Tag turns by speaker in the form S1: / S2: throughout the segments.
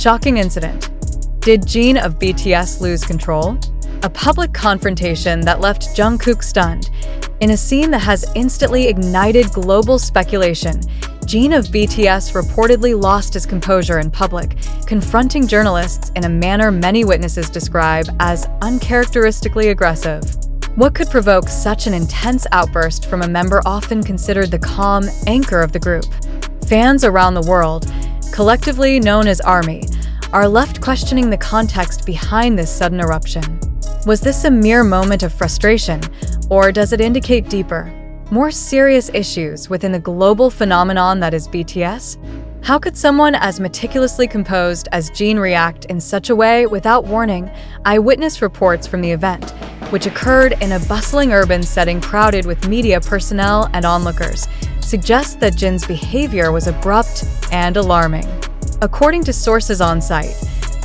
S1: Shocking incident. Did Jin of BTS lose control? A public confrontation that left Jungkook stunned. In a scene that has instantly ignited global speculation, Jin of BTS reportedly lost his composure in public, confronting journalists in a manner many witnesses describe as uncharacteristically aggressive. What could provoke such an intense outburst from a member often considered the calm anchor of the group? Fans around the world, collectively known as ARMY, are left questioning the context behind this sudden eruption. Was this a mere moment of frustration, or does it indicate deeper, more serious issues within the global phenomenon that is BTS? How could someone as meticulously composed as Jin react in such a way without warning? Eyewitness reports from the event, which occurred in a bustling urban setting crowded with media personnel and onlookers, suggest that Jin's behavior was abrupt and alarming. According to sources on site,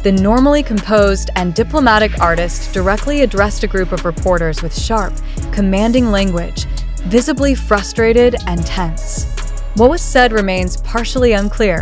S1: the normally composed and diplomatic artist directly addressed a group of reporters with sharp, commanding language, visibly frustrated and tense. What was said remains partially unclear,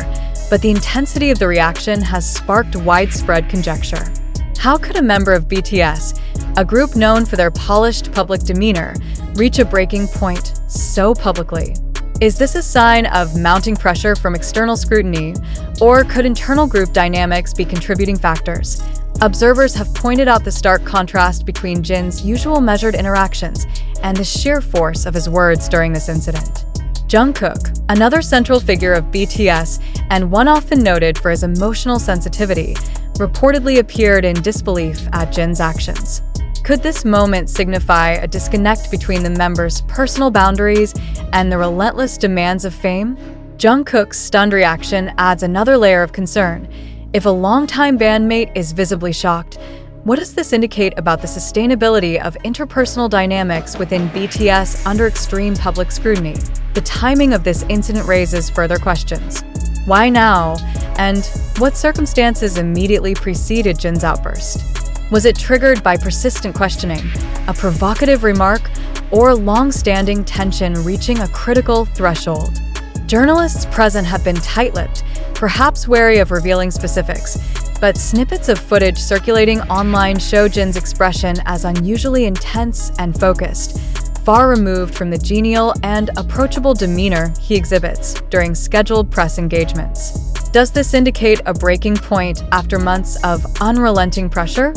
S1: but the intensity of the reaction has sparked widespread conjecture. How could a member of BTS, a group known for their polished public demeanor, reach a breaking point so publicly? Is this a sign of mounting pressure from external scrutiny, or could internal group dynamics be contributing factors? Observers have pointed out the stark contrast between Jin's usual measured interactions and the sheer force of his words during this incident. Jungkook, another central figure of BTS and one often noted for his emotional sensitivity, reportedly appeared in disbelief at Jin's actions. Could this moment signify a disconnect between the members' personal boundaries and the relentless demands of fame? Jungkook's stunned reaction adds another layer of concern. If a longtime bandmate is visibly shocked, what does this indicate about the sustainability of interpersonal dynamics within BTS under extreme public scrutiny? The timing of this incident raises further questions. Why now? And what circumstances immediately preceded Jin's outburst? Was it triggered by persistent questioning, a provocative remark, or long-standing tension reaching a critical threshold? Journalists present have been tight-lipped, perhaps wary of revealing specifics, but snippets of footage circulating online show Jin's expression as unusually intense and focused, far removed from the genial and approachable demeanor he exhibits during scheduled press engagements. Does this indicate a breaking point after months of unrelenting pressure?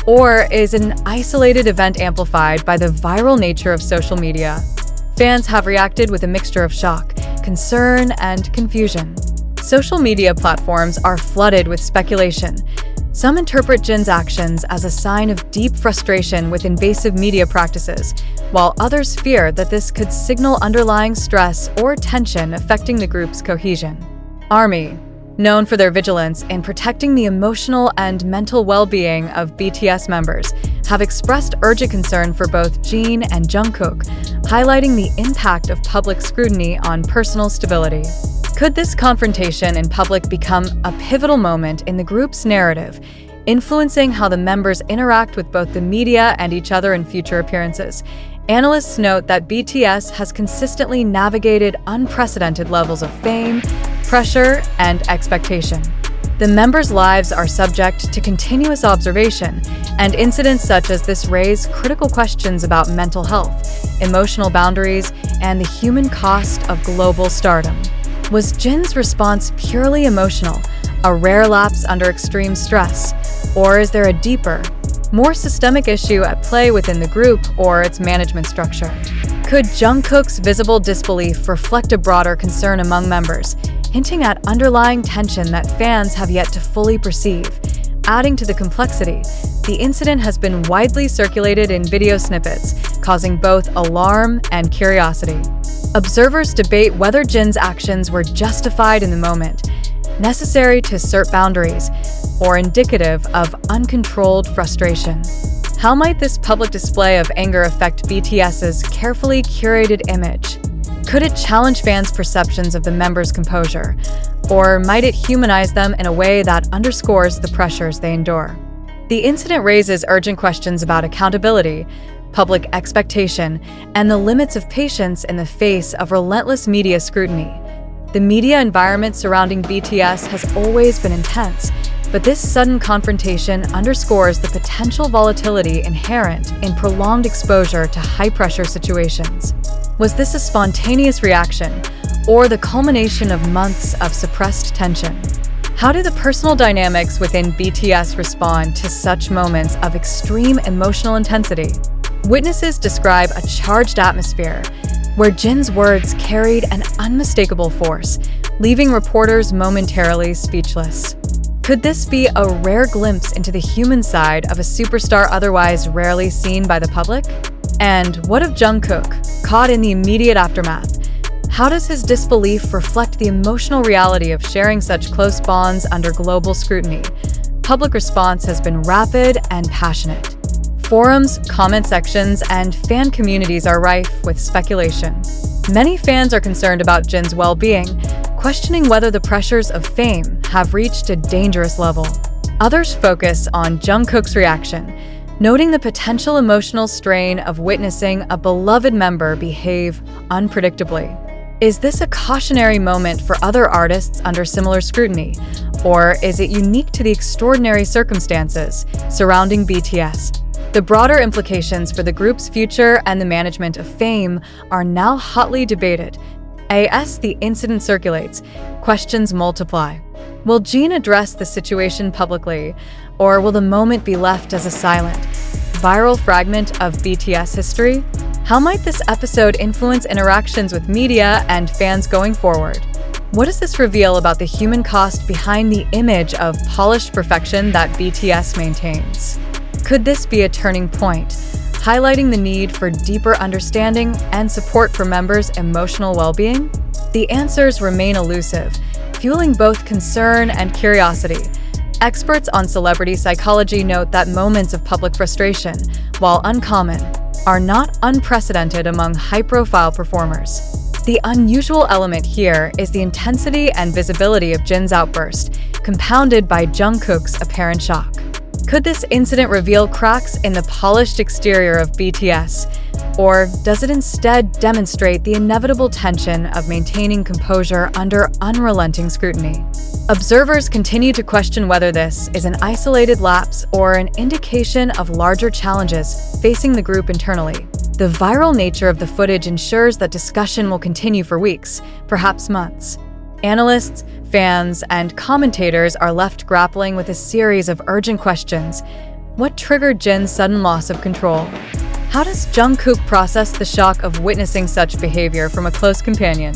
S1: Or is it an isolated event amplified by the viral nature of social media? Fans have reacted with a mixture of shock, concern, and confusion. Social media platforms are flooded with speculation. Some interpret Jin's actions as a sign of deep frustration with invasive media practices, while others fear that this could signal underlying stress or tension affecting the group's cohesion. ARMY, known for their vigilance in protecting the emotional and mental well-being of BTS members, have expressed urgent concern for both Jin and Jungkook, highlighting the impact of public scrutiny on personal stability. Could this confrontation in public become a pivotal moment in the group's narrative, influencing how the members interact with both the media and each other in future appearances? Analysts note that BTS has consistently navigated unprecedented levels of fame, pressure, and expectation. The members' lives are subject to continuous observation, and incidents such as this raise critical questions about mental health, emotional boundaries, and the human cost of global stardom. Was Jin's response purely emotional, a rare lapse under extreme stress, or is there a deeper, more systemic issue at play within the group or its management structure? Could Jungkook's visible disbelief reflect a broader concern among members, hinting at underlying tension that fans have yet to fully perceive? Adding to the complexity, the incident has been widely circulated in video snippets, causing both alarm and curiosity. Observers debate whether Jin's actions were justified in the moment, necessary to assert boundaries, or indicative of uncontrolled frustration. How might this public display of anger affect BTS's carefully curated image? Could it challenge fans' perceptions of the members' composure, or might it humanize them in a way that underscores the pressures they endure? The incident raises urgent questions about accountability, public expectation, and the limits of patience in the face of relentless media scrutiny. The media environment surrounding BTS has always been intense, But this sudden confrontation underscores the potential volatility inherent in prolonged exposure to high-pressure situations. Was this a spontaneous reaction, or the culmination of months of suppressed tension? How do the personal dynamics within BTS respond to such moments of extreme emotional intensity? Witnesses describe a charged atmosphere, where Jin's words carried an unmistakable force, leaving reporters momentarily speechless. Could this be a rare glimpse into the human side of a superstar otherwise rarely seen by the public? And what of Jungkook, caught in the immediate aftermath? How does his disbelief reflect the emotional reality of sharing such close bonds under global scrutiny? Public response has been rapid and passionate. Forums, comment sections, and fan communities are rife with speculation. Many fans are concerned about Jin's well-being, questioning whether the pressures of fame have reached a dangerous level. Others focus on Jungkook's reaction, noting the potential emotional strain of witnessing a beloved member behave unpredictably. Is this a cautionary moment for other artists under similar scrutiny, or is it unique to the extraordinary circumstances surrounding BTS? The broader implications for the group's future and the management of fame are now hotly debated. As the incident circulates, questions multiply. Will Jin address the situation publicly, or will the moment be left as a silent, viral fragment of BTS history? How might this episode influence interactions with media and fans going forward? What does this reveal about the human cost behind the image of polished perfection that BTS maintains? Could this be a turning point, highlighting the need for deeper understanding and support for members' emotional well-being? The answers remain elusive, fueling both concern and curiosity. Experts on celebrity psychology note that moments of public frustration, while uncommon, are not unprecedented among high-profile performers. The unusual element here is the intensity and visibility of Jin's outburst, compounded by Jungkook's apparent shock. Could this incident reveal cracks in the polished exterior of BTS, or does it instead demonstrate the inevitable tension of maintaining composure under unrelenting scrutiny? Observers continue to question whether this is an isolated lapse or an indication of larger challenges facing the group internally. The viral nature of the footage ensures that discussion will continue for weeks, perhaps months. Analysts, fans, and commentators are left grappling with a series of urgent questions. What triggered Jin's sudden loss of control? How does Jungkook process the shock of witnessing such behavior from a close companion?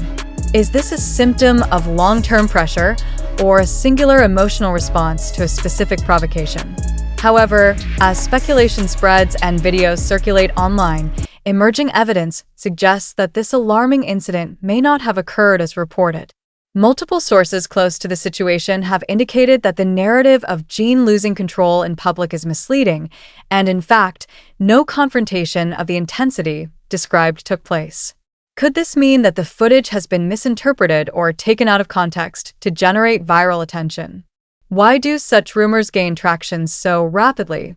S1: Is this a symptom of long-term pressure or a singular emotional response to a specific provocation? However, as speculation spreads and videos circulate online, emerging evidence suggests that this alarming incident may not have occurred as reported. Multiple sources close to the situation have indicated that the narrative of Jin losing control in public is misleading, and in fact, no confrontation of the intensity described took place. Could this mean that the footage has been misinterpreted or taken out of context to generate viral attention? Why do such rumors gain traction so rapidly?